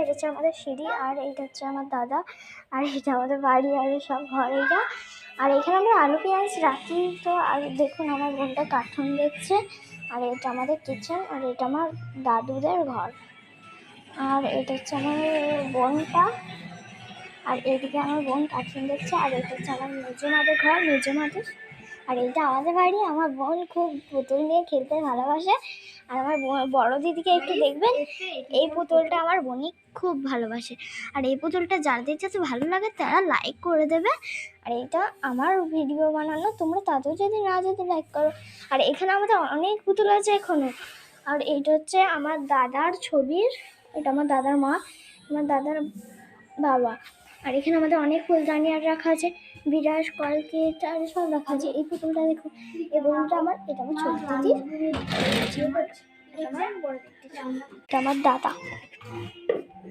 এটা হচ্ছে আমাদের সিঁড়ি, আর এটা হচ্ছে আমার দাদা, আর এটা আমাদের বাড়ি, আর সব ঘর এটা। আর এখানে আমরা আলু পেঁয়াজ রাখি। তো আর দেখুন আমার বোনটা কার্টুন দেখছে, আর এটা আমাদের কিচেন, আর এটা আমার দাদুদের ঘর। আর এটা হচ্ছে আমার বোনটা, আর এইদিকে আমার বোন কার্টুন দেখছে, আর এটা হচ্ছে আমার মেজমাদের ঘর, মেজমাদের। আর এইটা আমাদের বাড়ি। আমার বোন খুব পুতুল নিয়ে খেলতে ভালোবাসে, আর আমার বড় দিদিকে একটু দেখবেন, এই পুতুলটা আমার বোনই খুব ভালোবাসে। আর এই পুতুলটা যাদের যাতে ভালো লাগে তারা লাইক করে দেবে। আর এইটা আমার ভিডিও বানানো, তোমরা তাতেও যদি লাইক করো। আর এখানে আমাদের অনেক পুতুল আছে এখনো। আর এইটা হচ্ছে আমার দাদার ছবির, এটা আমার দাদার মা, আমার দাদার বাবা। আর এখানে আমাদের অনেক ফুলদানি আর রাখা আছে, বিরাস কলকেট আর সব রাখা আছে। এই পুতুলটা দেখো, এই পুতুলটা আমার, এটা আমার ছোট দিদির, এটা আমার দাদা।